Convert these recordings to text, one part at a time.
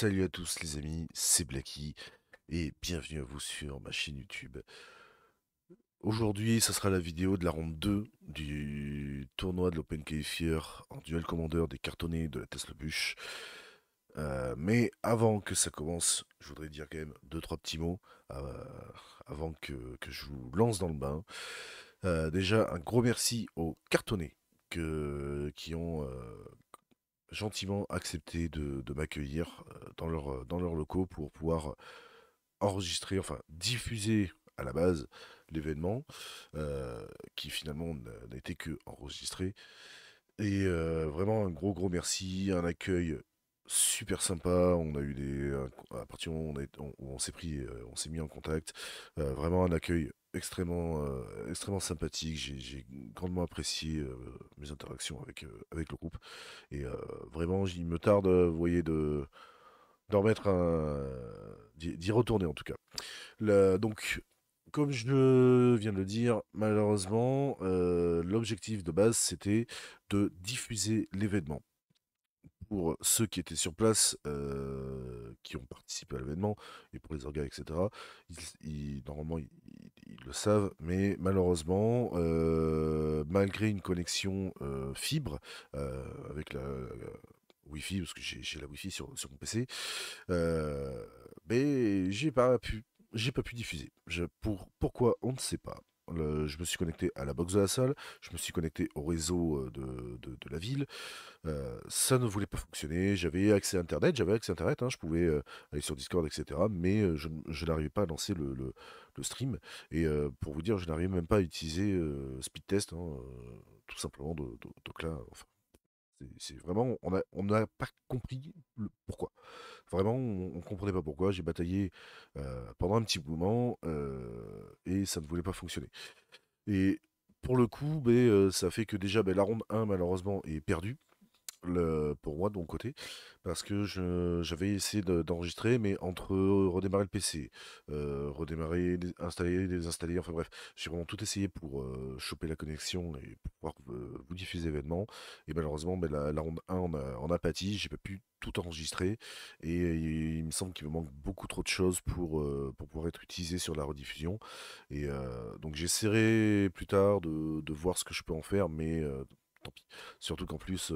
Salut à tous les amis, c'est Blacky et bienvenue à vous sur ma chaîne YouTube. Aujourd'hui, ça sera la vidéo de la ronde 2 du tournoi de l'Open Qualifier en duel commandeur des cartonnés de la Tesla Bush. Mais avant que ça commence, je voudrais dire quand même deux trois petits mots euh, avant que je vous lance dans le bain. Déjà, un gros merci aux cartonnés qui ont gentiment accepté de m'accueillir dans leurs locaux pour pouvoir enregistrer, enfin diffuser à la base l'événement, qui finalement n'a été que enregistré. Et vraiment un gros merci, un accueil super sympa. On a eu à partir du moment où on s'est pris, on s'est mis en contact, vraiment un accueil extrêmement sympathique. J'ai grandement apprécié mes interactions avec le groupe. Et vraiment, il me tarde, vous voyez, d'en mettre d'y retourner en tout cas. Donc, comme je viens de le dire, malheureusement, l'objectif de base, c'était de diffuser l'événement. Pour ceux qui étaient sur place, qui ont participé à l'événement, et pour les orgas, etc., normalement, ils le savent, mais malheureusement, malgré une connexion fibre, avec la Wi-Fi, parce que j'ai la Wi-Fi sur mon PC, euh, mais j'ai pas pu diffuser. Pourquoi? On ne sait pas. Je me suis connecté à la box de la salle, je me suis connecté au réseau de la ville. Ça ne voulait pas fonctionner. J'avais accès à Internet, hein, je pouvais aller sur Discord, etc. Mais je n'arrivais pas à lancer le stream. Et pour vous dire, je n'arrivais même pas à utiliser Speed Test, hein, tout simplement. Donc là, enfin, c'est vraiment, on n'a pas compris le pourquoi. Vraiment, on ne comprenait pas pourquoi. J'ai bataillé pendant un petit moment et ça ne voulait pas fonctionner. Et pour le coup, ça fait que déjà la ronde 1, malheureusement, est perdue pour moi de mon côté, parce que j'avais essayé d'enregistrer, mais entre redémarrer le PC, redémarrer, installer, désinstaller, enfin bref, j'ai vraiment tout essayé pour choper la connexion et pour pouvoir vous diffuser l'événement. Et malheureusement, la ronde 1 on a pâti, j'ai pas pu tout enregistrer, et il me semble qu'il me manque beaucoup trop de choses pour pouvoir être utilisé sur la rediffusion. Et donc j'essaierai plus tard de voir ce que je peux en faire, mais tant pis. Surtout qu'en plus,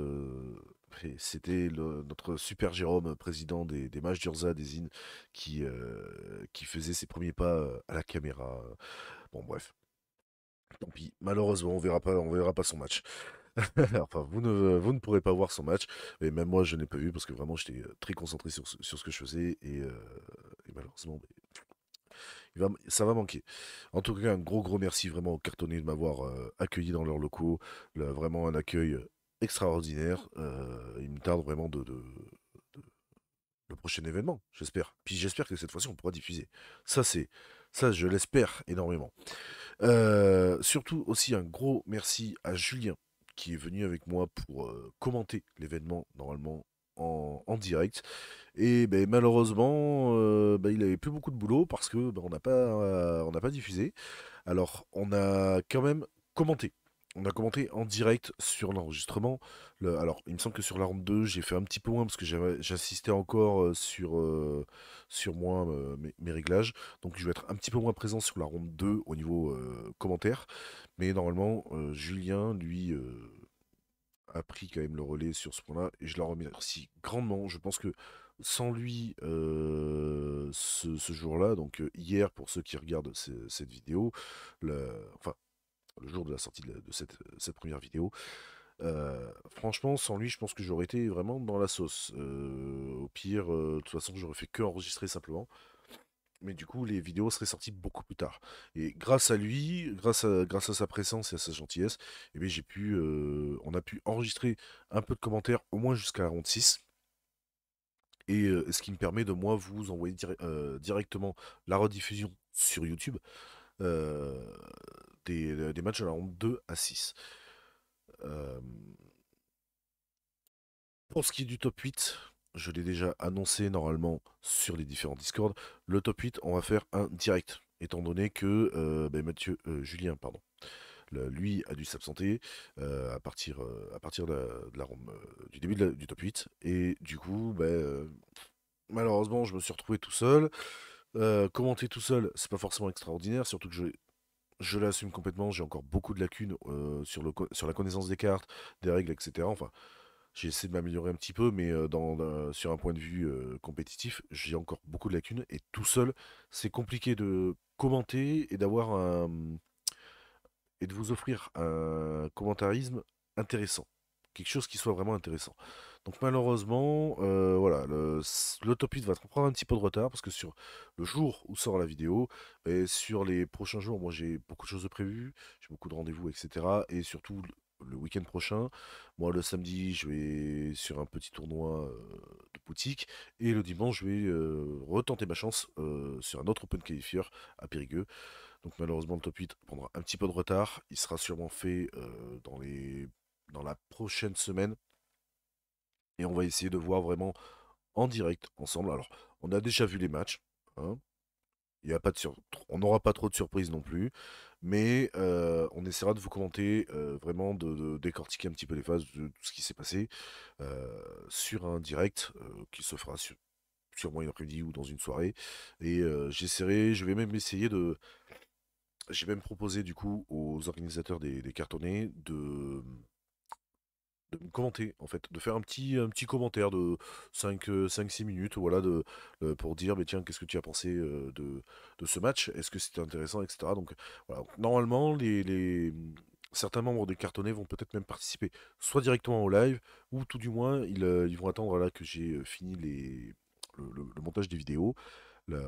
c'était notre super Jérôme, président des Mages d'Urza des IN, qui faisait ses premiers pas à la caméra. Bon, bref, tant pis. Malheureusement, on verra pas son match. Enfin, vous ne pourrez pas voir son match, et même moi, je n'ai pas vu parce que vraiment, j'étais très concentré sur ce que je faisais, et malheureusement, ça va manquer. En tout cas, un gros merci vraiment aux cartonniers de m'avoir accueilli dans leurs locaux. Vraiment un accueil extraordinaire. Il me tarde vraiment de- le prochain événement, j'espère. Puis j'espère que cette fois-ci, on pourra diffuser. Ça, c'est, ça, je l'espère énormément. Surtout aussi un gros merci à Julien qui est venu avec moi pour commenter l'événement normalement en direct. Et ben, malheureusement, il avait plus beaucoup de boulot parce que on n'a pas diffusé. Alors, on a quand même commenté. On a commenté en direct sur l'enregistrement. Alors, il me semble que sur la ronde 2, j'ai fait un petit peu moins parce que j'insistais encore sur moi, mes réglages. Donc, je vais être un petit peu moins présent sur la ronde 2 au niveau commentaire. Mais normalement, Julien, lui, a pris quand même le relais sur ce point-là, et je la remercie grandement. Je pense que sans lui, ce jour-là, donc hier pour ceux qui regardent cette vidéo, enfin le jour de la sortie de cette première vidéo, franchement sans lui je pense que j'aurais été vraiment dans la sauce. Au pire, de toute façon j'aurais fait que enregistrer simplement. Mais du coup, les vidéos seraient sorties beaucoup plus tard. Et grâce à lui, grâce à sa présence et à sa gentillesse, eh bien, on a pu enregistrer un peu de commentaires, au moins jusqu'à la ronde 6. Et ce qui me permet de moi vous envoyer directement la rediffusion sur YouTube euh, des matchs de la ronde 2 à 6. Euh, pour ce qui est du top 8, je l'ai déjà annoncé normalement sur les différents Discord. Le top 8, on va faire un direct, étant donné que Julien, pardon, lui a dû s'absenter à partir du début du top 8. Et du coup, malheureusement, je me suis retrouvé tout seul. Commenter tout seul, c'est pas forcément extraordinaire, surtout que je l'assume complètement. J'ai encore beaucoup de lacunes sur la connaissance des cartes, des règles, etc. Enfin, j'ai essayé de m'améliorer un petit peu, mais sur un point de vue compétitif, j'ai encore beaucoup de lacunes. Et tout seul, c'est compliqué de commenter et de vous offrir un commentarisme intéressant. Quelque chose qui soit vraiment intéressant. Donc malheureusement, voilà, le top 8 va prendre un petit peu de retard parce que sur le jour où sort la vidéo, et sur les prochains jours, moi j'ai beaucoup de choses de prévues, j'ai beaucoup de rendez-vous, etc. Et surtout le week-end prochain, moi le samedi je vais sur un petit tournoi de boutique et le dimanche je vais retenter ma chance sur un autre Open Qualifier à Périgueux. Donc malheureusement le top 8 prendra un petit peu de retard. Il sera sûrement fait dans la prochaine semaine. Et on va essayer de voir vraiment en direct ensemble. Alors, on a déjà vu les matchs, hein. Il y a pas de on n'aura pas trop de surprises non plus. Mais on essaiera de vous commenter, vraiment de décortiquer un petit peu les phases de tout ce qui s'est passé sur un direct qui se fera sûrement une après-midi ou dans une soirée. Et je vais même essayer de j'ai même proposé du coup aux organisateurs des cartonnés de me commenter en fait, de faire un petit commentaire de 5-6 minutes, voilà, pour dire, mais tiens, qu'est-ce que tu as pensé de ce match? Est-ce que c'était intéressant, etc. Donc voilà, donc, normalement, certains membres des cartonnés vont peut-être même participer soit directement au live, ou tout du moins, ils vont attendre là que j'ai fini le montage des vidéos,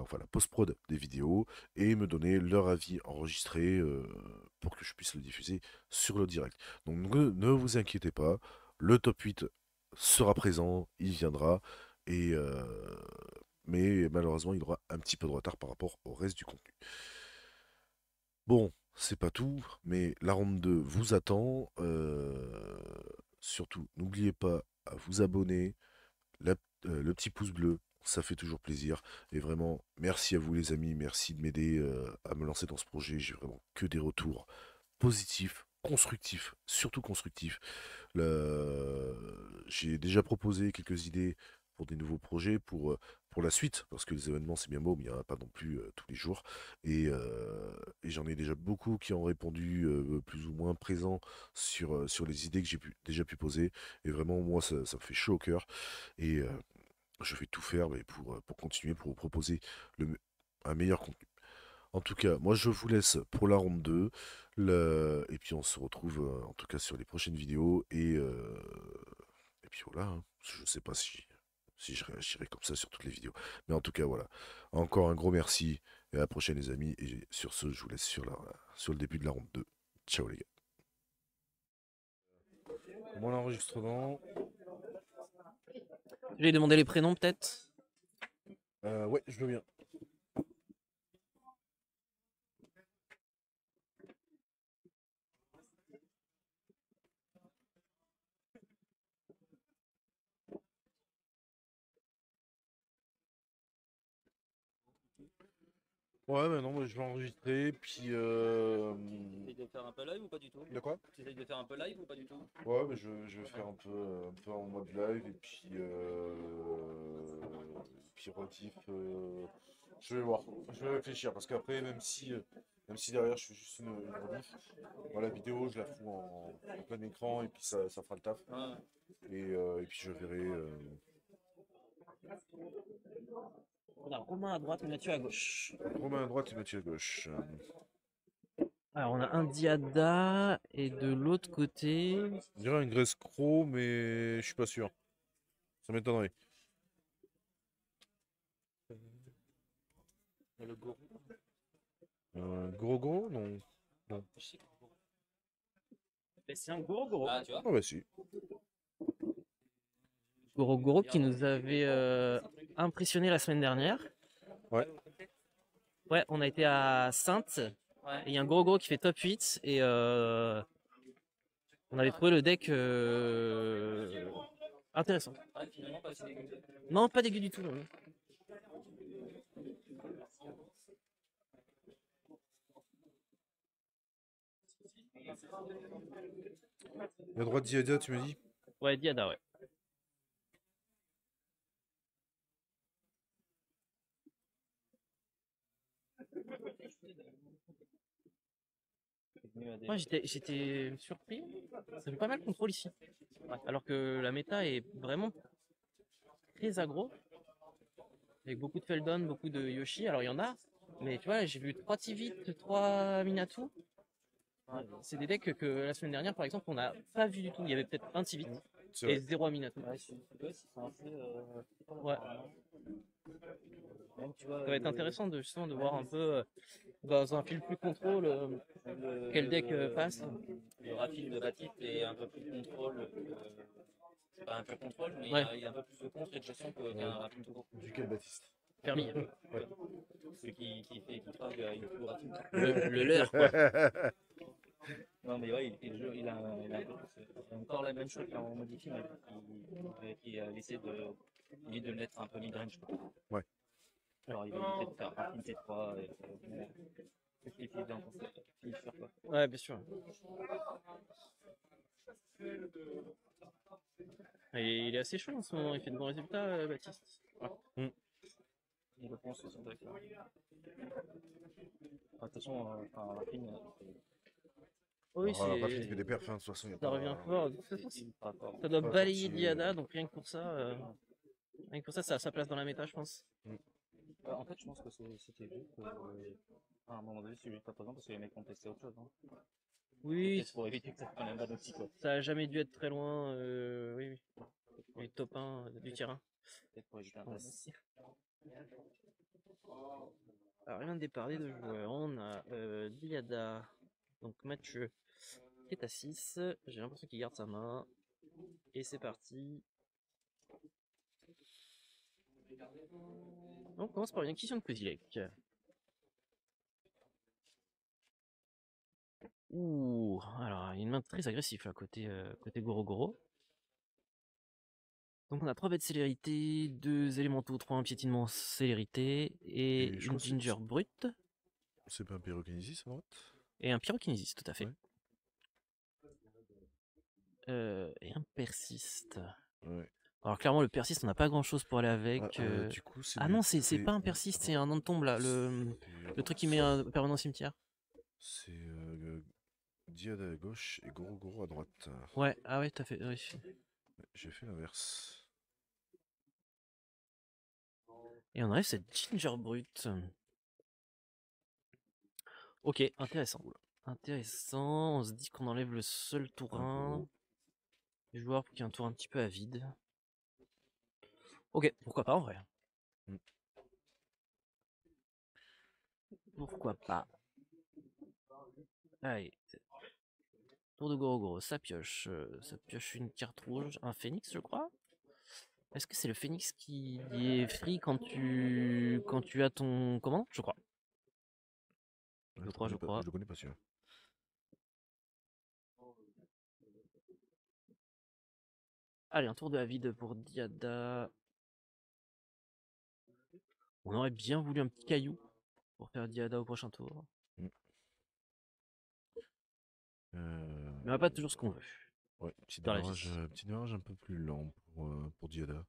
enfin la post-prod des vidéos, et me donner leur avis enregistré pour que je puisse le diffuser sur le direct. Donc ne vous inquiétez pas, le top 8 sera présent, il viendra, et mais malheureusement il aura un petit peu de retard par rapport au reste du contenu. Bon, c'est pas tout, mais la ronde 2 vous attend. Surtout, n'oubliez pas à vous abonner, la- le petit pouce bleu, ça fait toujours plaisir. Et vraiment, merci à vous les amis, merci de m'aider à me lancer dans ce projet. J'ai vraiment que des retours positifs, constructifs, surtout constructifs. J'ai déjà proposé quelques idées pour des nouveaux projets, pour la suite, parce que les événements c'est bien beau, mais il n'y en a pas non plus tous les jours. Et j'en ai déjà beaucoup qui ont répondu plus ou moins présents sur les idées que déjà pu poser. Et vraiment, moi, ça me fait chaud au cœur. Et je vais tout faire mais pour continuer, pour vous proposer un meilleur contenu. En tout cas, moi je vous laisse pour la ronde 2. Et puis on se retrouve en tout cas sur les prochaines vidéos. Et puis voilà, hein. Je sais pas si je réagirai comme ça sur toutes les vidéos. Mais en tout cas, voilà. Encore un gros merci. Et à la prochaine, les amis. Et sur ce, je vous laisse sur le début de la ronde 2. Ciao, les gars. Mon enregistrement. Je vais demander les prénoms peut-être. Ouais, je veux bien. Ouais, mais non, moi, je vais enregistrer. Puis. Tu essayes de faire un peu live ou pas du tout? De quoi? Tu essayes de faire un peu live ou pas du tout? Ouais, mais je vais faire un peu en mode live et puis rediff. Je vais voir, je vais réfléchir parce qu'après, même si derrière je fais juste une rediff, moi, la vidéo je la fous en plein écran et puis ça fera le taf. Ouais. Et puis je verrai. On a Romain à droite et Mathieu à gauche. Romain à droite et Mathieu à gauche. Alors on a un Diada et de l'autre côté. On dirait un Grace Crow, mais je suis pas sûr. Ça m'étonnerait. Il y a le Goro. Gros gros? Non. Non. C'est un Goro Goro. Ah, tu vois. Ah bah si. Goro Goro qui nous avait impressionné la semaine dernière. Ouais. Ouais, on a été à Sainte. Et il y a un Goro Goro qui fait top 8. Et on avait trouvé le deck intéressant. Non, pas dégueu du tout. Non. Et à droite Diada, tu me dis? Ouais, Diada, ouais. Moi j'étais surpris. Ça fait pas mal contrôle ici. Alors que la méta est vraiment très aggro. Avec beaucoup de Feldon, beaucoup de Yoshi. Alors il y en a. Mais tu vois, j'ai vu 3 Tivit, 3 Minato. C'est des decks que la semaine dernière, par exemple, on n'a pas vu du tout. Il y avait peut-être un Tivit et 0 Minato. Ouais. Ça va être intéressant de, justement, de voir un peu dans un fil plus contrôle quel deck passe. Le rapide de Batit est un peu plus contrôle. C'est pas un peu contrôle, mais Ouais. il y a un peu plus de contre et de gestion qu'un rapide tout court. Duquel Baptiste. Permis. Celui qui croit qu'il est plus rapide. Le leur, quoi. Non, mais ouais, il a encore la même chose qu'en modifié, mais qui a essayé de mettre un peu mid-range. Ouais. Alors, il va éviter de faire rapide T3 et ce qui est bien pour finisher, quoi. Ouais, bien sûr. Et il est assez chaud en ce moment, il fait de bons résultats, Baptiste. Ouais. Je pense que c'est vrai. De toute façon, Raffine. Oui, Alors, c'est. Raffine fait des perfs, hein, de toute façon. Ça revient fort. De toute façon, ça doit pas balayer sorti, Diada, donc rien que pour ça, ça a sa place dans la méta, je pense. En fait, je pense que c'était juste. À un moment donné, c'est juste pas présent parce que les mecs ont testé autre chose. Hein. Oui, pour éviter que ça prenne un bad aussi, quoi. ça a jamais dû être très loin. Oui. Les top 1 du terrain. Peut-être pour éviter un bad. Alors, rien de parler de joueurs. On a Diada, donc Mathieu, qui est à 6. J'ai l'impression qu'il garde sa main. Et c'est parti. On commence par une acquisition de Kozilek. Ouh, alors il y a une main très agressive là, côté Goro Goro. Donc on a 3 bêtes célérité, 2 élémentaux, 3 piétinement célérité et une ginger brute. C'est pas un pyrokinésis à droite? Et un pyrokinésis, tout à fait. Ouais. Et un persiste. Ouais. Alors clairement le persiste on n'a pas grand chose pour aller avec. Du coup, non c'est pas un persiste, c'est un nom de tombe là, le truc qui met un permanent cimetière. C'est Diada à gauche et Goro Goro à droite. Ouais, ah ouais, t'as fait. Oui. J'ai fait l'inverse. Et on arrive cette ginger brute. Ok, intéressant. Intéressant, on se dit qu'on enlève le seul tourin du joueur pour qu'il y ait un tour un petit peu à vide. Ok, pourquoi pas en vrai. Pourquoi pas. Allez. Tour de Goro Goro, ça pioche une carte rouge, un phénix je crois. Est-ce que c'est le phénix qui est free quand tu as ton commandant? Je crois. Je crois. Je le connais pas celui-là. Allez, un tour de vide pour Diada. On aurait bien voulu un petit caillou pour faire Diada au prochain tour. Mais on n'a pas toujours ce qu'on veut. Ouais, petit démarrage un peu plus lent pour Diada.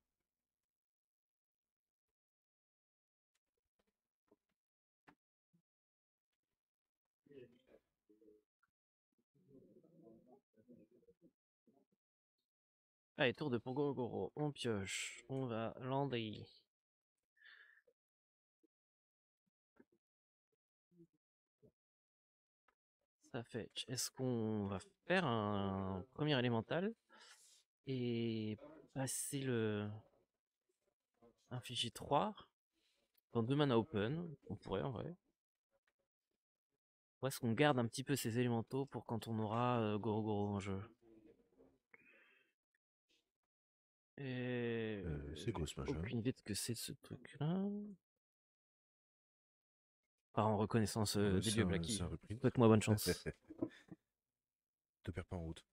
Allez, tour de pour Goro Goro. On pioche. On va lander. Ça fetch. Est-ce qu'on va faire un premier élémental et passer le infliger 3 dans 2 mana open? On pourrait en vrai. Ou est-ce qu'on garde un petit peu ces élémentaux pour quand on aura Goro Goro en jeu? C'est quoi ce machin? Aucune idée de ce que c'est ce truc là. Pas en reconnaissance des dieux Blacky. Souhaite-moi bonne chance. Te perds pas en route.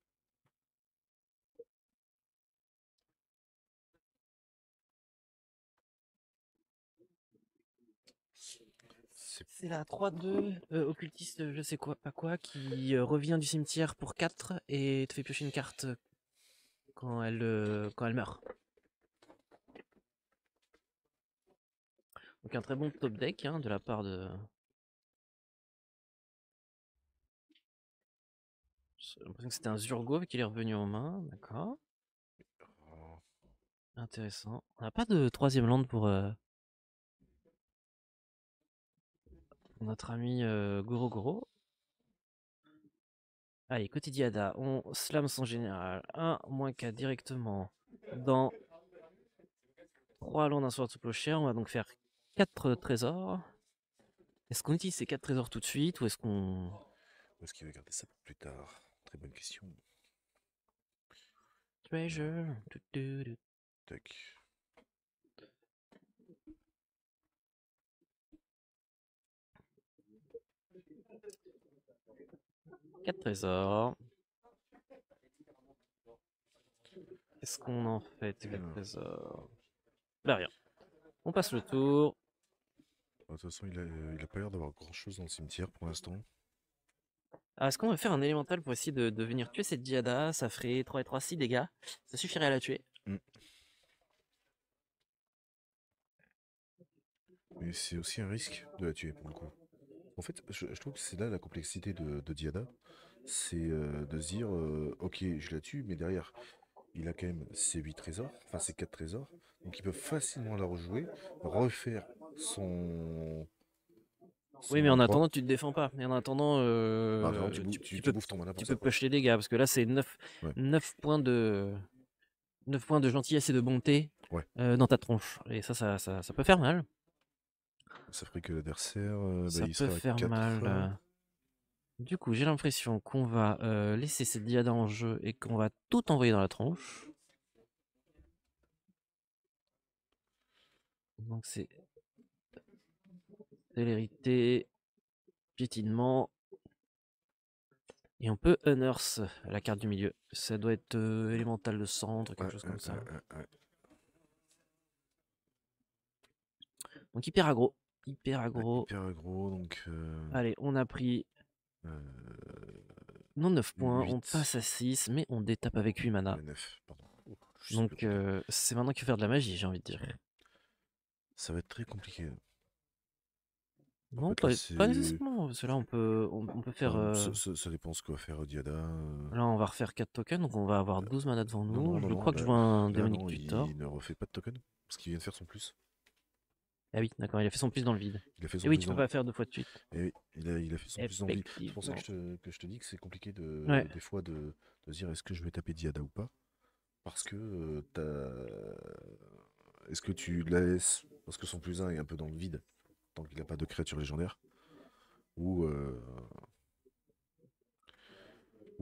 C'est la 3-2 occultiste je sais quoi, pas quoi, qui revient du cimetière pour 4 et te fait piocher une carte quand elle meurt. Donc un très bon top deck de la part de J'ai l'impression que c'était un Zurgo qu'il est revenu en main. D'accord. Oh, Intéressant. On n'a pas de troisième land pour notre ami Goro Goro. Allez, Cotidiada, on slam son général. 1-4 directement dans 3 landes, un sort de clocher. On va donc faire 4 trésors. Est-ce qu'on utilise ces 4 trésors tout de suite ou est-ce qu'on... où est-ce qu'il va garder ça pour plus tard? Très bonne question. Treasure. Tac. 4 trésors. Qu'est-ce qu'on en fait, ces 4 Alors. trésors? Bah rien. On passe le tour. De toute façon, il a pas l'air d'avoir grand chose dans le cimetière pour l'instant. Ah, est-ce qu'on va faire un élémental pour essayer de venir tuer cette Diada? Ça ferait 3 et 3, 6 dégâts. Ça suffirait à la tuer. Mais c'est aussi un risque de la tuer pour le coup. En fait, je trouve que c'est là la complexité de Diada. C'est de se dire, ok, je la tue, mais derrière, il a quand même ses 8 trésors, enfin ses 4 trésors. Donc il peut facilement la rejouer, refaire Oui, mais son en 3. attendant, tu te défends pas. Et en attendant, Bah, attends, tu peux, bouffes ton mana tu pour peux ça, quoi. push les dégâts. Parce que là, c'est 9, Ouais. 9 points de 9 points de gentillesse et de bonté Ouais. dans ta tronche. Et ça peut faire mal. Ça ferait que l'adversaire, Ça il peut serait à faire 4. mal. Du coup, j'ai l'impression qu'on va laisser cette diada en jeu et qu'on va tout envoyer dans la tronche. Donc c'est célérité, piétinement. Et on peut unearth la carte du milieu. Ça doit être élémental de centre, quelque chose comme ça. Donc hyper aggro. Hyper aggro. Hyper aggro, donc... Allez, on a pris non 9 points, 8. on passe à 6, mais on détape avec 8 mana. 9, pardon. Oh, Donc c'est maintenant qu'il faut faire de la magie, j'ai envie de dire. Ça va être très compliqué. Non, En fait, pas nécessairement. Parce que là, on peut faire... Enfin, ça dépend ce que va faire Diada. Là, on va refaire 4 tokens, donc on va avoir 12 mana devant nous. Je crois que je là, vois un là, démonique non, tutor. il ne refait pas de token, parce qu'il vient de faire son plus. Ah oui, d'accord, il a fait son plus dans le vide. Il a fait Et son oui, plus tu peux dans... pas faire 2 fois de suite. Et oui, il a fait son plus dans le vide. C'est pour ça Effectivement. que je te dis que c'est compliqué Ouais. des fois de se dire est-ce que je vais taper Diada ou pas. Parce que est-ce que tu la laisses parce que son plus 1 est un peu dans le vide, tant qu'il n'a pas de créature légendaire, ou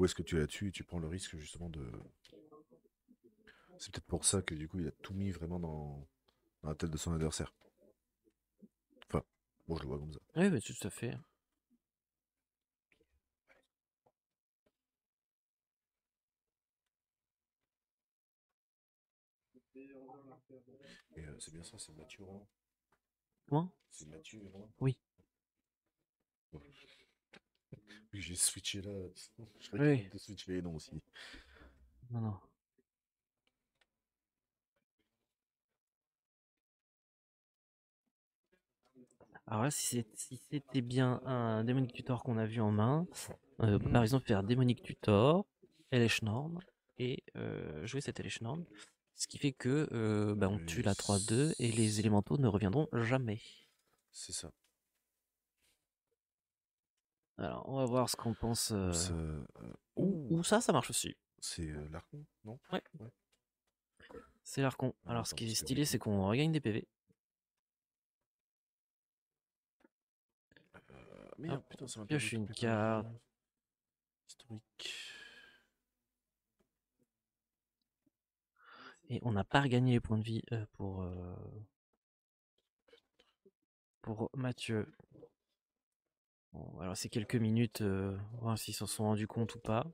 est-ce que tu la tues et tu prends le risque justement de... C'est peut-être pour ça que du coup il a tout mis vraiment dans la tête de son adversaire. Enfin, bon, je le vois comme ça. Oui, mais tout à fait. Et c'est bien ça, c'est Mathieu Roland. Comment? C'est Mathieu Roland. Oui. Bon. Oui, j'ai switché là. Je serais Oui. capable de switcher les noms aussi. Non, non. Alors là, si c'était bien un démonique tutor qu'on a vu en main, par exemple faire démonique tutor, Elesh Norn, et jouer cette Elesh Norn. Ce qui fait que on tue la 3-2 et les élémentaux ne reviendront jamais. C'est ça. Alors, on va voir ce qu'on pense. Ou ça marche aussi. C'est l'Archon, non? Ouais. C'est l'Archon. Alors, ce qui est stylé, c'est qu'on regagne des PV. Merde, putain, ça m'a pioche une carte. Historique. Et on n'a pas regagné les points de vie pour Mathieu. Bon, alors c'est quelques minutes, voir s'ils s'en sont rendus compte ou pas.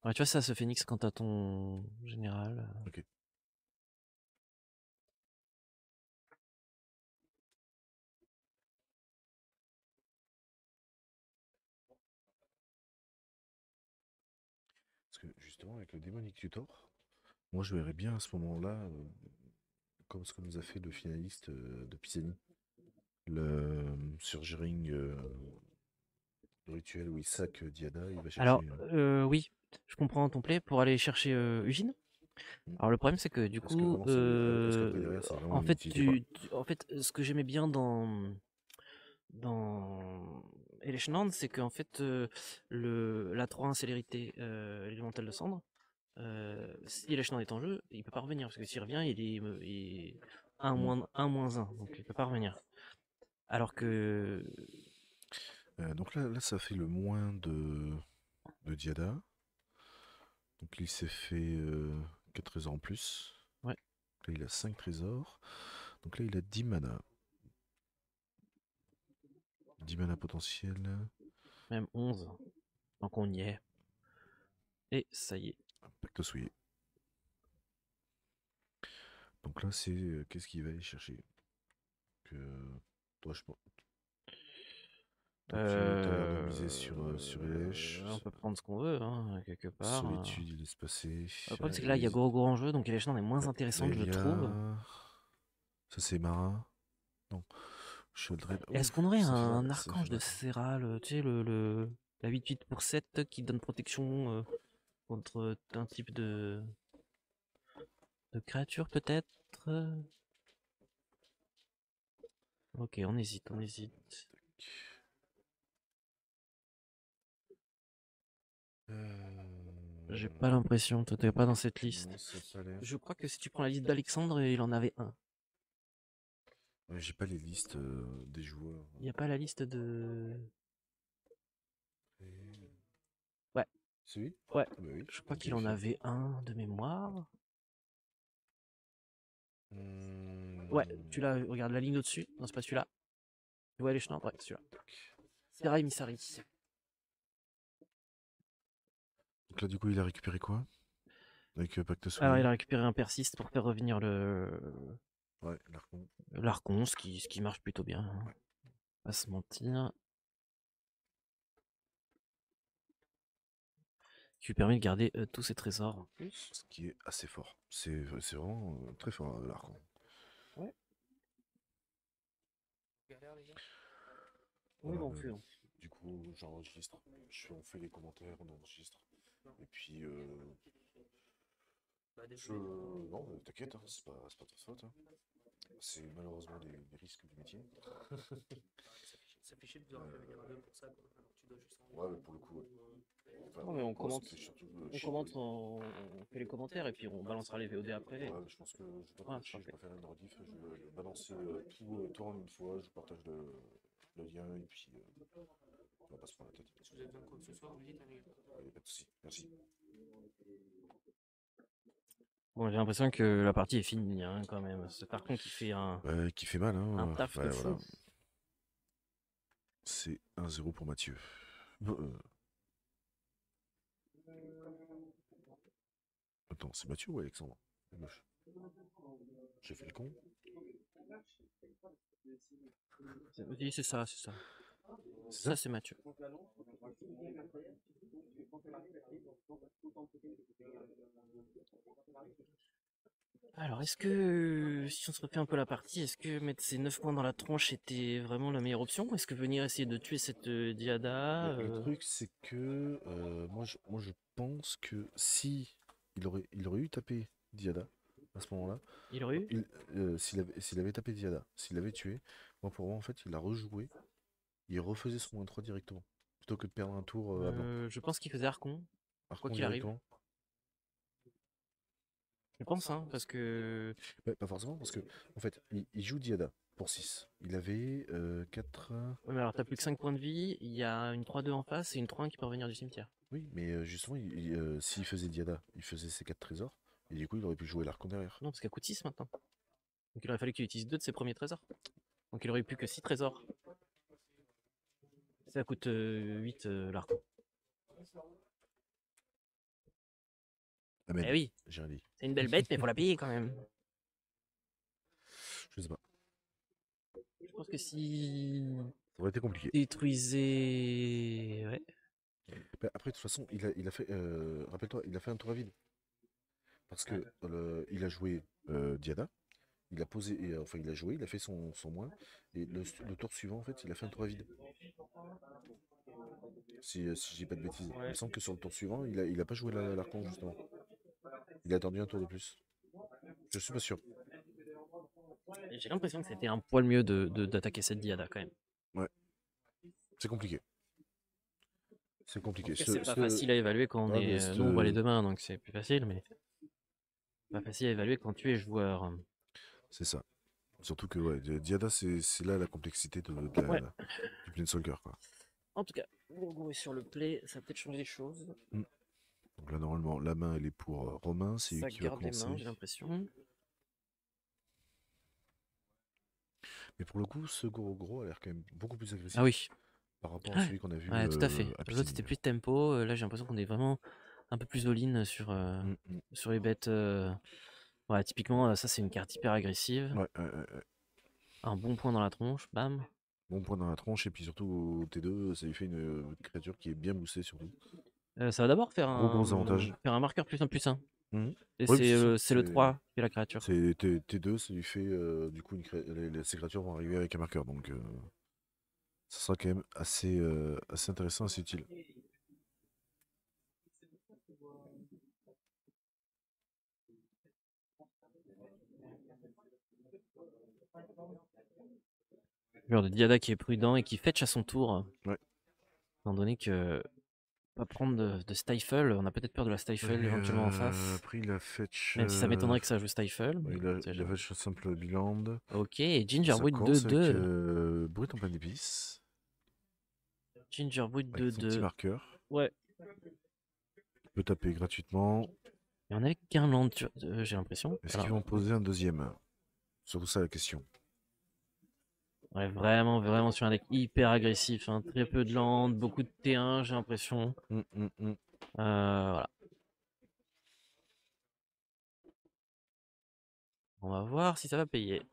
Ouais, tu vois, ça se phoenix quand t'as ton général. Ok. Parce que justement, avec le démonique tutor, moi je verrais bien à ce moment-là, comme ce que nous a fait le finaliste de Pisani. Sur Jering, le rituel où il sac Diada, il va Alors, chercher. oui, je comprends ton play pour aller chercher Ugine. Hmm. Alors le problème c'est que du Parce que coup, vraiment, parce qu'après derrière, c'est vraiment en fait, inutilisé. en fait, ce que j'aimais bien dans Elesh-Land, c'est qu'en fait, la 3-1 célérité élémentale de cendre, si Elesh-Land est en jeu, il peut pas revenir, parce que s'il revient, il est 1 moins 1, donc il peut pas revenir. Alors que... Donc là, ça fait le moins de Diada. Donc il s'est fait 4 trésors en plus. Ouais. Là, il a 5 trésors. Donc là, il a 10 mana. 10 mana potentiels. Même 11, donc on y est. Et ça y est. Pacte souillé. Donc là, c'est qu'est-ce qu'il va aller chercher que toi, je pense. Toi, tu as l'air de miser sur Elesh. On peut prendre ce qu'on veut, hein, quelque part. Solitude, il laisse passer. Le problème, c'est que là, il y a Goro en jeu, donc Elesh-Land est moins intéressante, je trouve. Ça, c'est Mara. Non. Shieldred. Est-ce qu'on aurait un archange de Serral, tu sais, la 8-8 pour 7 qui donne protection contre un type de créature, peut-être? Ok, on hésite, on hésite. J'ai pas l'impression, toi t'es pas dans cette liste. Je crois que si tu prends la liste d'Alexandre, il en avait un. Ouais, j'ai pas les listes des joueurs. Il y a pas la liste de... Ouais. C'est lui? Ouais. Bah oui, je crois qu'il en avait un de mémoire. Ouais, tu l'as, regarde la ligne au-dessus. Non, c'est pas celui-là. Tu vois les chenins? Ouais, celui-là. Serai Misari. Donc là, du coup, il a récupéré quoi? Avec Pacte souillé. Alors, il a récupéré un persiste pour faire revenir le... Ouais, l'Archon. L'Archon, ce qui marche plutôt bien. Ouais. Pas se mentir. Qui lui permet de garder tous ses trésors en plus. Ce qui est assez fort. C'est vraiment très fort, l'Archon. Ouais. Oui, bon, fait. Du coup, j'enregistre. On fait les commentaires, on enregistre. Et puis, non, t'inquiète, hein, c'est pas ta faute. Hein. C'est malheureusement les risques du métier. Ça fait chier de devoir revenir à deux pour ça. Tu dois juste. Ouais, mais pour le coup. Enfin, Non, mais on moi, commente. c'était surtout, On commente, on fait les commentaires et puis on balancera les VOD après. Ouais, je pense que je vais pas je vais faire une rediff, je vais balancer tout en une fois, je partage le lien et puis on va pas se prendre la tête. Si vous avez besoin de quoi que ce soit, vous me dites, hein, les gars. Ouais, pas de soucis, merci. Bon, j'ai l'impression que la partie est finie, hein, quand même. C'est par contre qui fait un... Ouais, qui fait mal, hein. Un taf de fou. Voilà. C'est 1-0 pour Mathieu. Attends, c'est Mathieu ou Alexandre? J'ai fait le con. Oui, c'est ça, c'est ça. C'est Ça, c'est Mathieu. Alors, est-ce que, si on se refait un peu la partie, est-ce que mettre ces 9 points dans la tronche était vraiment la meilleure option? Est-ce que venir essayer de tuer cette Diada Le truc, c'est que moi, je pense que si il aurait eu tapé Diada à ce moment-là, il aurait eu? s'il avait tapé Diada, s'il l'avait tué, moi pour moi en fait il a rejoué, il refaisait son 1-3 directement, plutôt que de perdre un tour à blanc. Je pense qu'il faisait Archon. Archon qu'il arrive. directement. Je pense, hein, parce que... Ouais, pas forcément, parce que en fait il joue Diada pour 6. Il avait 4... Ouais, mais alors t'as plus que 5 points de vie, il y a une 3-2 en face et une 3-1 qui peut revenir du cimetière. Oui, mais justement, s'il faisait Diada, il faisait ses 4 trésors, et du coup il aurait pu jouer l'Archon derrière. Non, parce qu'elle coûte 6 maintenant. Donc il aurait fallu qu'il utilise 2 de ses premiers trésors. Donc il aurait eu plus que 6 trésors. Ça coûte 8 l'Archon. Amen. Eh oui, J'ai rien dit. c'est une belle bête, mais faut la payer quand même. Je sais pas. Je pense que si... Ça aurait été compliqué. Détruisez... Ouais. Bah, après, de toute façon, il a fait. Rappelle-toi, il a fait un tour à vide. Parce que il a joué Diada, Il a posé, enfin il a joué, il a fait son moins, et le tour suivant en fait il a fait un tour à vide. Si je dis pas de bêtises. Il me Ouais. semble que sur le tour suivant, il a pas joué l'archon justement. Il a attendu un tour de plus. Je suis pas sûr. Et j'ai l'impression que c'était un poil mieux d'attaquer cette diada quand même. Ouais, c'est compliqué. C'est compliqué. Après, c'est pas facile à évaluer quand on Ouais, mais est. Nous, on voit les deux mains, donc c'est plus facile, mais pas facile à évaluer quand tu es joueur. c'est ça. Surtout que ouais, Diada, c'est là la complexité Ouais. du Planeswalker, quoi. En tout cas, Gogo est sur le play, ça a peut-être changé les choses. Donc là, normalement, la main, elle est pour Romain, c'est lui Ça qui va garde les mains, commencer. j'ai l'impression. Mais pour le coup, ce gros a l'air quand même beaucoup plus agressif Ah oui, par rapport à celui qu'on a vu ouais, tout à fait. à L'autre, Pitigny. c'était plus de tempo. Là, j'ai l'impression qu'on est vraiment un peu plus all-in sur les bêtes. Ouais, typiquement, ça, c'est une carte hyper agressive. Ouais. Un bon point dans la tronche, bam. Bon point dans la tronche, et puis surtout au T2, ça lui fait une créature qui est bien boostée surtout. Ça va d'abord faire Gros avantage. faire un marqueur +1/+1. Et Oui, c'est le 3 qui est la créature. C'est T2, ça lui fait du coup ces créatures vont arriver avec un marqueur, donc ça sera quand même assez intéressant, assez utile. Joueur de Diada qui est prudent et qui fetch à son tour. Ouais. Étant donné que pas prendre de Stifle, on a peut-être peur de la Stifle éventuellement en face. Après, il a fetch. Même si ça m'étonnerait que ça joue Stifle. Ouais, il a fetch un simple Biland. Ok, Ça Gingerwood commence avec 2-2. Brut en plein d'épices. Gingerwood Avec son petit 2-2. marqueur. Ouais. Il peut taper gratuitement. Et on est avec qu'un land, j'ai l'impression. Est-ce qu'ils vont poser un deuxième? Surtout ça la question. Ouais, vraiment, vraiment sur un deck hyper agressif. Hein. Très peu de land, beaucoup de T1, j'ai l'impression. Voilà. On va voir si ça va payer.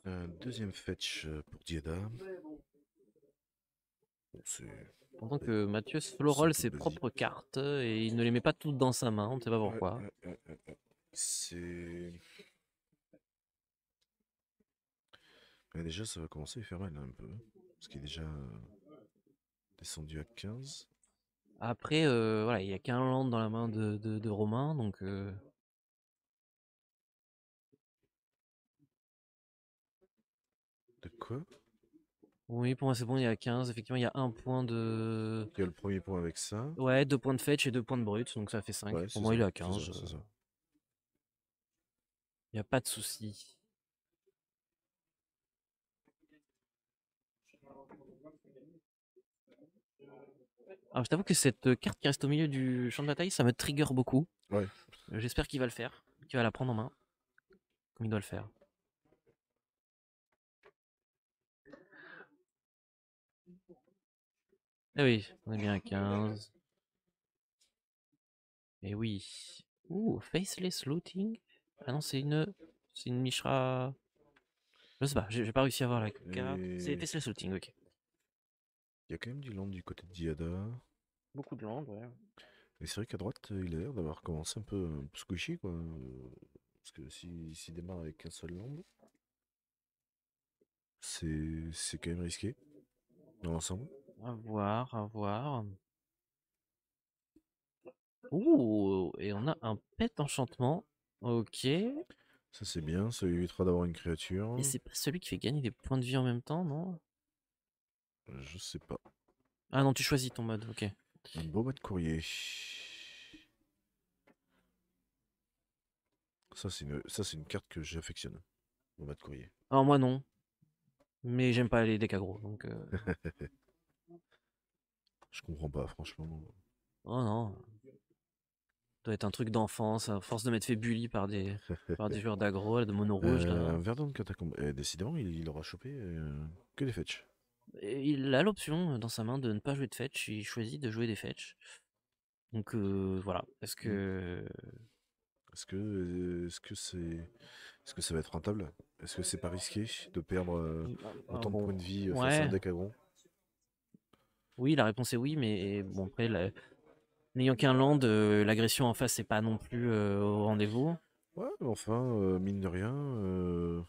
Un deuxième fetch pour Diada. Bon, Pendant que Mathieu roll ses propres cartes et il ne les met pas toutes dans sa main, on ne sait pas pourquoi. C'est. Déjà, ça va commencer à faire mal un peu. Parce qu'il est déjà descendu à 15. Après, voilà, il n'y a qu'un land dans la main de Romain, donc. De quoi? Oui, pour moi c'est bon, il y a 15. Effectivement, il y a un point de. Il y a le premier point avec ça. Ouais, 2 points de fetch et 2 points de brut, donc ça fait 5. Ouais, pour moi, il est à 15. C'est ça. Il n'y a pas de souci. Alors, je t'avoue que cette carte qui reste au milieu du champ de bataille, ça me trigger beaucoup. Ouais. J'espère qu'il va le faire, qu'il va la prendre en main, comme il doit le faire. Eh oui, on est bien à 15. Et oui. Ouh, Faceless Looting. Ah non, c'est une Mishra. Je sais pas, j'ai pas réussi à voir la carte. C'est Faceless Looting, ok. Il y a quand même du land du côté de Diada. Beaucoup de land, ouais. Et c'est vrai qu'à droite, il a l'air d'avoir commencé un peu squishy, quoi. Parce que s'il démarre avec un seul land, c'est quand même risqué. Dans l'ensemble. À voir, à voir. Ouh, et on a un pet enchantement. Ok. Ça c'est bien, ça lui évitera d'avoir une créature. Et c'est pas celui qui fait gagner des points de vie en même temps, non? Je sais pas. Ah non, tu choisis ton mode, ok. Un beau bas de courrier. Ça c'est une carte que j'affectionne. Beau bas de courrier. Alors moi non. Mais j'aime pas les decks aggro, donc... Je comprends pas, franchement. Oh non. Ça doit être un truc d'enfance, à force de m'être fait bully par des joueurs d'aggro, de mono rouge, là. Verdant de catacombe. Décidément, il aura chopé que des fetch. Et il a l'option dans sa main de ne pas jouer de fetch, il choisit de jouer des fetch. Donc voilà. Est-ce que ça va être rentable? Est-ce que c'est pas risqué de perdre autant de bon, points de vie face à ouais. un deck aggro? Oui, la réponse est oui, mais bon, après, n'ayant qu'un land, l'agression en face, c'est pas non plus au rendez-vous. Ouais, mais enfin, mine de rien,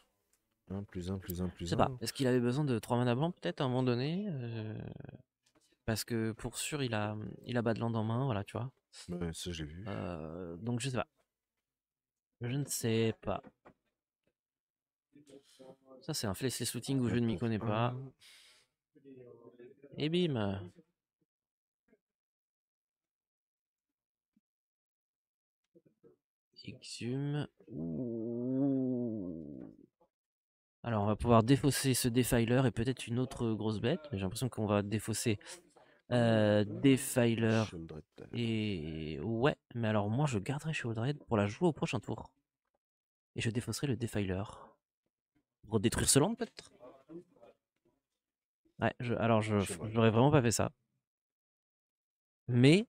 1 plus 1 plus 1 Je plus sais pas, 1. est-ce qu'il avait besoin de 3 mana blancs peut-être à un moment donné parce que pour sûr, il a Badland en main, voilà, tu vois. Ouais, ça je l'ai vu. Donc je sais pas. Je ne sais pas. Ça, c'est un Faceless Looting où je ne m'y connais pas. Et bim. Exhume. Ouh. Alors, on va pouvoir défausser ce Defiler et peut-être une autre grosse bête. J'ai l'impression qu'on va défausser Defiler. Sheoldred. Et ouais, mais alors moi, je garderai Sheoldred pour la jouer au prochain tour. Et je défausserai le Defiler. Pour détruire ce land, peut-être. Ouais, alors j'aurais vraiment pas fait ça. Mais,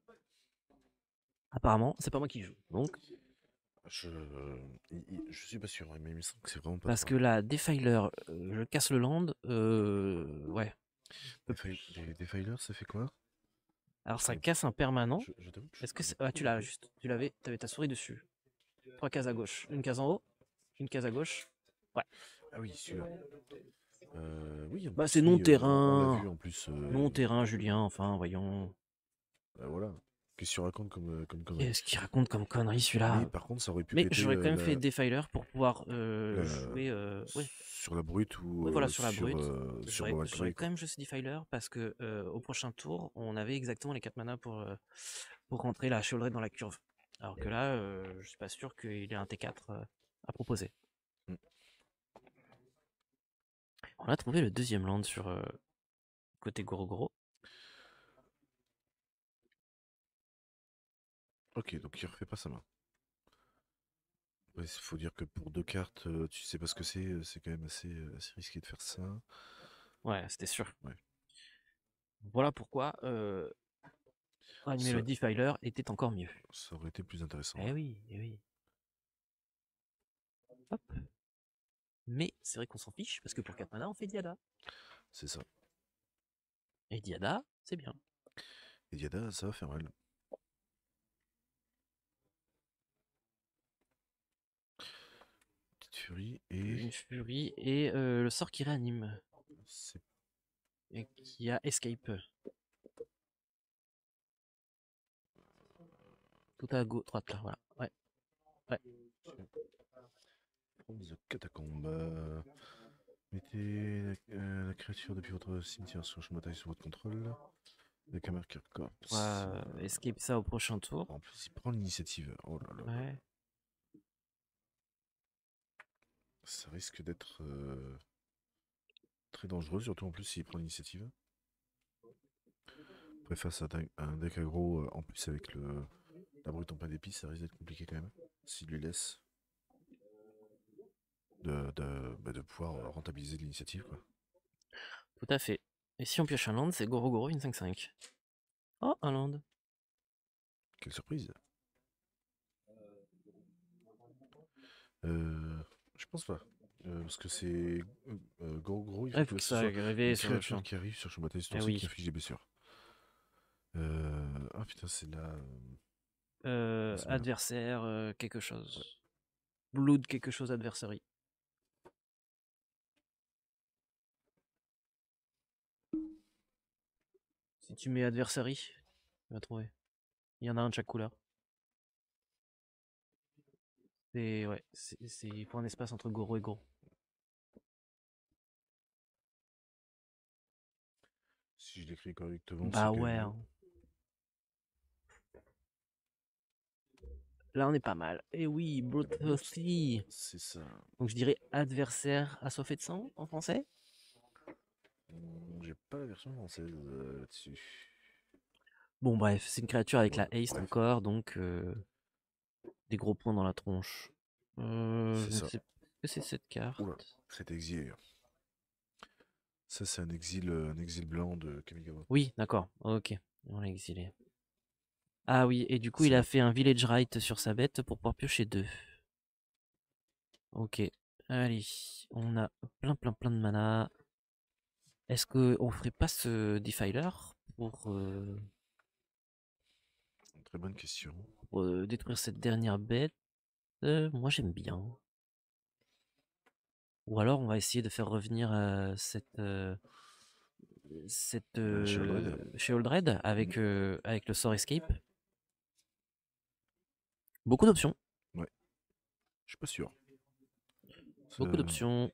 apparemment, c'est pas moi qui joue. Donc, Je suis pas sûr, mais il me semble que c'est vraiment pas parce toi. que la Defiler, je casse le land, ouais. Les Defilers, ça fait quoi? Alors ça Putain, casse un permanent. je t'avoue que je Est-ce que connais ah, pas tu du l'as tout. juste, t'avais ta souris dessus. 3 cases à gauche, une case en haut, une case à gauche. Ouais. Ah oui, celui-là. Oui, en Bah plus, c'est oui, on l'a non-terrain. vu en plus. Non-terrain, Julien, enfin, voyons. Voilà. Qu'est-ce que tu racontes comme connerie? Qu'est-ce qu'il raconte comme connerie Mais celui-là? par contre, ça aurait pu Mais péter j'aurais quand même fait Defiler pour pouvoir la- jouer. Ouais. sur la brute ou Ouais, voilà, sur la brute. sur J'aurais Valkyrie, quand quoi. même joué ce Defiler parce que au prochain tour, on avait exactement les 4 manas pour rentrer la Sheoldred dans la curve. Alors que là, je suis pas sûr qu'il ait un T4 à proposer. Mm. On a trouvé le deuxième land sur côté Goro. Ok, donc il refait pas sa main. Il faut dire que pour 2 cartes, tu sais pas ce que c'est quand même assez risqué de faire ça. Ouais, c'était sûr. Ouais. Voilà pourquoi animer Ça, le Defiler était encore mieux. ça aurait été plus intéressant. Eh oui, eh oui. Hop. Mais c'est vrai qu'on s'en fiche parce que pour 4 mana, on fait Diada. C'est ça. Et Diada, c'est bien. Et Diada, ça va faire mal. Petite furie et. Une furie et le sort qui réanime. C'est Et qui a Escape. Tout à gauche, droite là, voilà. Ouais. Ouais. From the Catacombe. Mettez la créature depuis votre cimetière sur champ de bataille sous votre contrôle. Le Kamerkir Corps. On va escape ça au prochain tour. En plus, il prend l'initiative. Oh là là. Ouais. Ça risque d'être très dangereux, surtout en plus s'il prend l'initiative. Après, face à un deck aggro, en plus avec la brute en pain d'épices, ça risque d'être compliqué quand même. S'il lui laisse de pouvoir rentabiliser l'initiative, quoi. Tout à fait. Et si on pioche un land, c'est Goro une 5-5. Oh, un land. Quelle surprise. Je pense pas. Parce que c'est gros, il Ouais, faut faut que que ce ça soit arrive une sur le créature champ. qui arrive sur champ de bataille Eh qui oui. inflige des blessures. Ah putain, c'est là. C'est bien. Adversaire, quelque chose. Blood, quelque chose, adversary. Si tu mets adversary, tu vas trouver. Il y en a un de chaque couleur. C'est ouais, il faut un espace entre Goro et Goro. Si je l'écris correctement, c'est Bah quand même ouais. mieux. Hein. Là on est pas mal. Et oui, Bloodthirsty. C'est ça. Donc je dirais adversaire assoiffé de sang en français. J'ai pas la version française là-dessus. Bon bref, c'est une créature avec Ouais, la haste bref, encore, donc des gros points dans la tronche. c'est Je ne ça. sais pas que c'est cette carte. Oula, c'est exilé. Ça, c'est un exil blanc de Kamigawa. Oui, d'accord. Ok, on l'a exilé. Ah oui, et du coup C'est il a bon. fait un village right sur sa bête pour pouvoir piocher 2. Ok, allez, on a plein de mana. Est-ce qu'on ferait pas ce Defiler Très bonne question. pour détruire cette dernière bête? Moi j'aime bien. Ou alors on va essayer de faire revenir cette Sheoldred avec le sort Escape. Beaucoup d'options. Ouais. Je suis pas sûr. Beaucoup d'options.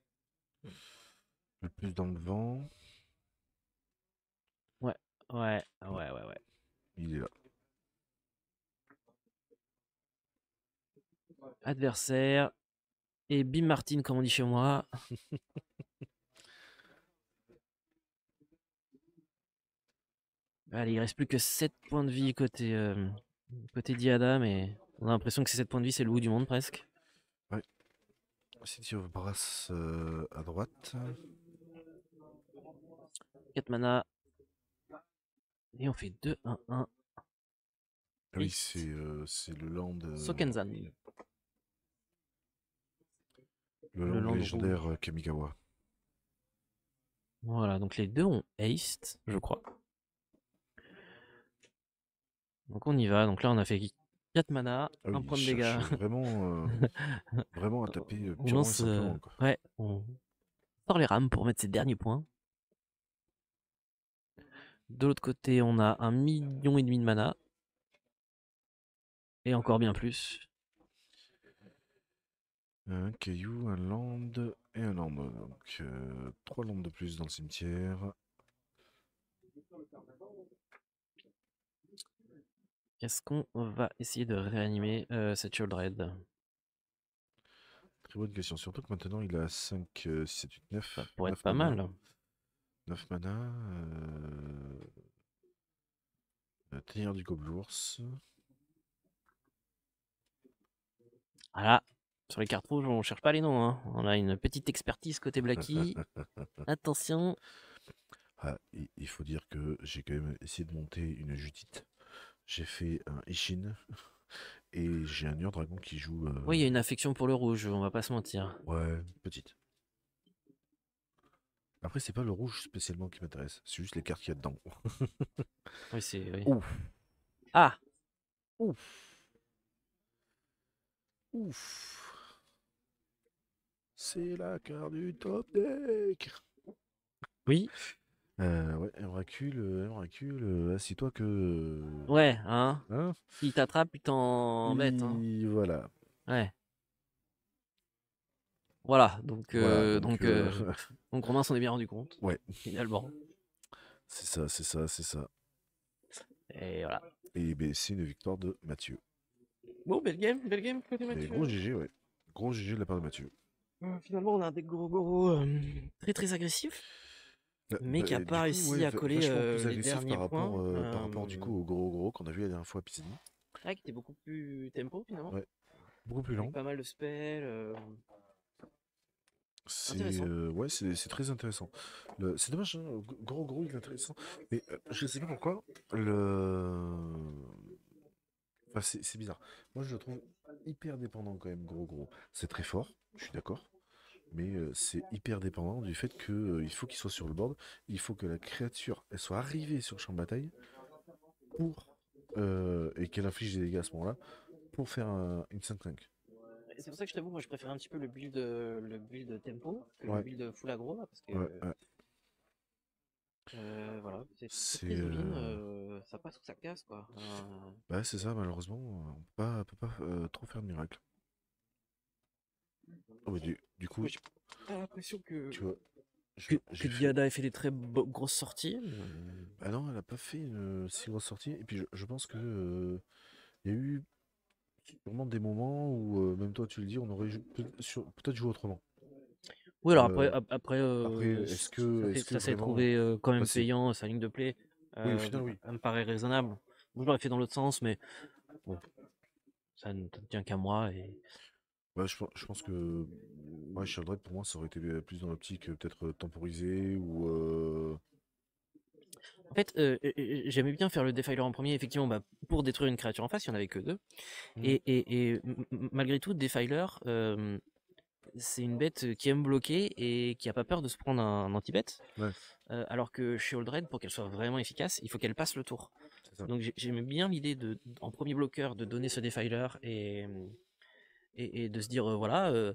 Le plus dans le vent. Ouais. Il est là. Adversaire. Et Bim Martin, comme on dit chez moi. Allez, il reste plus que 7 points de vie côté Diada, mais on a l'impression que ces 7 points de vie, c'est le bout du monde presque. Ouais. City of Brass à droite. 4 mana. Et on fait 2-1-1. Ah oui, East. c'est le land. Sokenzan. Le land land légendaire Kamigawa. Voilà, donc les deux ont haste, je crois. Donc on y va. Donc là, on a fait 4 mana, Ah oui, 1 point de il dégâts. cherche vraiment, vraiment à taper On purement et lance, simplement. Quoi. ouais, on sort les rames pour mettre ses derniers points. De l'autre côté, on a 1,5 million de mana. Et encore bien plus. Un caillou, un land et un land. Donc 3 landes de plus dans le cimetière. Est-ce qu'on va essayer de réanimer cette Sheoldred? Très bonne question. Surtout que maintenant il a 5, 6, 7, 8, 9. Ça pourrait 9 être pas mana. mal. 9 mana. Tailleur du Gobelours. Voilà. Sur les cartes rouges, on cherche pas les noms. Hein. On a une petite expertise côté Blacky. Attention. Ah, il faut dire que j'ai quand même essayé de monter une Judith. J'ai fait un Ishin. Et j'ai un Ur-Dragon qui joue. Oui, il y a une affection pour le rouge, on va pas se mentir. Ouais, petite. Après, c'est pas le rouge spécialement qui m'intéresse. C'est juste les cartes qu'il y a dedans. Oui, c'est. Oui. Ouf. Ah! Ouf. Ouf. C'est la carte du top deck. Oui. Ouais, Emracule, assis-toi que. Ouais, hein? Hein? S'il t'attrape, il t'embête. Hein. Voilà. Ouais. Voilà, donc Romain s'en est bien rendu compte. Ouais. Finalement. C'est ça, c'est ça, c'est ça. Et voilà. Et ben, c'est une victoire de Mathieu. Bon, belle game côté Mais Mathieu. gros GG, ouais. Gros GG de la part de Mathieu. Finalement, on a un deck Goro très très agressif, mais qui a pas réussi à coller vachement plus les agressif derniers par points. rapport du coup au gros qu'on a vu la dernière fois à Piscine. Ouais, qui était beaucoup plus tempo finalement. Ouais. Beaucoup plus lent. Avec pas mal de spells. C'est Intéressant. ouais, c'est très intéressant. C'est dommage, hein, gros, il est intéressant. Mais je sais pas pourquoi. Enfin, c'est bizarre. Moi, je le trouve hyper dépendant quand même, gros. C'est très fort, je suis d'accord. Mais c'est hyper dépendant du fait que il faut qu'il soit sur le board. Il faut que la créature elle soit arrivée sur le champ de bataille pour et qu'elle inflige des dégâts à ce moment-là pour faire une 5-5. C'est pour ça que je t'avoue, moi je préfère un petit peu le build tempo que Ouais. le build full aggro là, parce que Ouais. voilà, c'est C'est très all-in, ça passe ou ça casse quoi. bah c'est ça, malheureusement, on peut pas trop faire de miracle. Oh, mais du coup, J'ai pas l'impression que tu vois, que Diada ait fait des très grosses sorties. Ah non, elle a pas fait une si grosse sortie. Et puis je pense que il y a eu sûrement des moments où, même toi tu le dis, on aurait peut-être joué autrement. Oui, alors Après, ça s'est vraiment. trouvé quand même Bah, si. payant, sa ligne de play. Oui, au final, oui. Ça me paraît raisonnable. Moi, je l'aurais fait dans l'autre sens, mais bon, ça ne tient qu'à moi. Et... Ouais, je pense que ouais, Sheldred, pour moi, ça aurait été plus dans l'optique peut-être temporisé ou. En fait, j'aimais bien faire le Defiler en premier, effectivement, bah, pour détruire une créature en face, il n'y en avait que deux. Mhm. Et malgré tout, Defiler, c'est une bête qui aime bloquer et qui a pas peur de se prendre un anti-bet. Ouais, Alors que chez Holdred, pour qu'elle soit vraiment efficace, il faut qu'elle passe le tour. c'est ça. Donc j'aimais bien l'idée en premier bloqueur, de donner ce defiler et de se dire voilà, euh,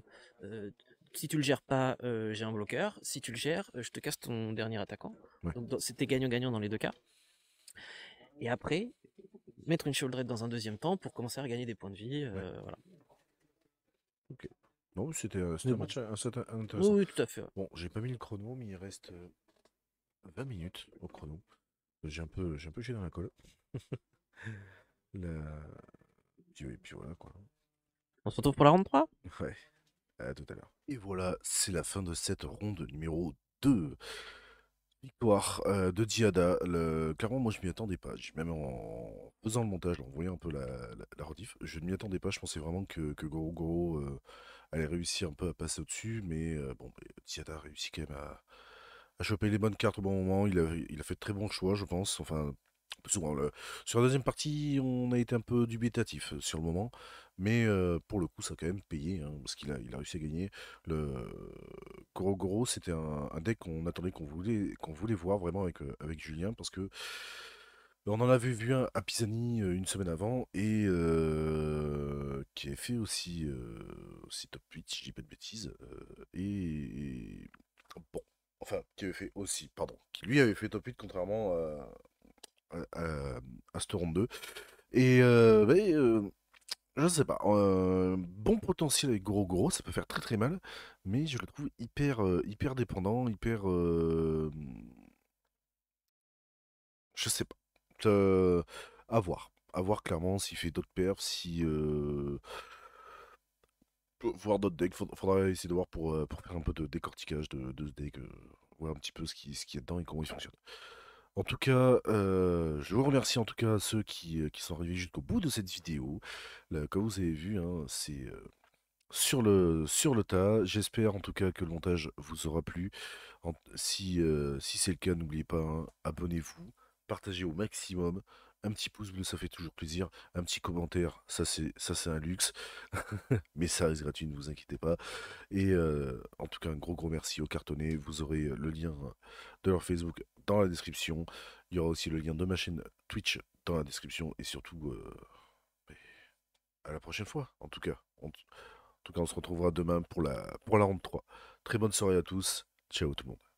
si tu le gères pas, j'ai un bloqueur. Si tu le gères, je te casse ton dernier attaquant. Ouais. Donc c'était gagnant-gagnant dans les deux cas. Et après, mettre une Shieldred dans un deuxième temps pour commencer à regagner des points de vie. Ouais. Voilà. Ok. Non, c'était Mais un bon. match Oui, intéressant. oui, tout à fait. Bon, j'ai pas mis le chrono, mais il reste 20 minutes au chrono. J'ai un peu chié dans la colle. La... Et puis voilà quoi. On se retrouve pour la ronde 3. Ouais, à tout à l'heure. Et voilà, c'est la fin de cette ronde numéro 2. Victoire de Diada. Clairement, moi, je m'y attendais pas. Même en faisant le montage, en voyant un peu la rediff, je ne m'y attendais pas. Je pensais vraiment que Goro Goro allait réussir un peu à passer au-dessus. Mais bon, Diada a réussi quand même à choper les bonnes cartes au bon moment. Il a fait de très bons choix, je pense. Enfin, souvent, sur la deuxième partie, on a été un peu dubitatif sur le moment. Mais pour le coup, ça a quand même payé, hein, parce il a réussi à gagner. Le Goro Goro, c'était un deck qu'on attendait, qu'on voulait voir vraiment avec Julien, parce que on en avait vu un à Pisani une semaine avant, et qui avait fait aussi top 8, si je dis pas de bêtises. Bon, enfin, qui avait fait aussi, pardon, qui lui avait fait top 8, contrairement à cette ronde 2. Et je sais pas. Bon potentiel avec Goro Goro, ça peut faire très très mal, mais je le trouve hyper dépendant, je sais pas. À voir. À voir clairement s'il fait d'autres perfs, si. Voir d'autres decks. Faudra essayer de voir pour faire un peu de décortiquage de ce deck, voir un petit peu ce qu'il y a dedans et comment il fonctionne. En tout cas, je vous remercie en tout cas à ceux qui sont arrivés jusqu'au bout de cette vidéo. Là, comme vous avez vu, hein, c'est sur le tas. J'espère en tout cas que le montage vous aura plu. Si c'est le cas, n'oubliez pas, hein, abonnez-vous, partagez au maximum. Un petit pouce bleu, ça fait toujours plaisir. Un petit commentaire, ça c'est un luxe. Mais ça reste gratuit, ne vous inquiétez pas. Et en tout cas, un gros merci aux cartonnés. Vous aurez le lien de leur Facebook dans la description. Il y aura aussi le lien de ma chaîne Twitch dans la description. Et surtout, à la prochaine fois, en tout cas. En tout cas, on se retrouvera demain pour la ronde 3. Très bonne soirée à tous. Ciao tout le monde.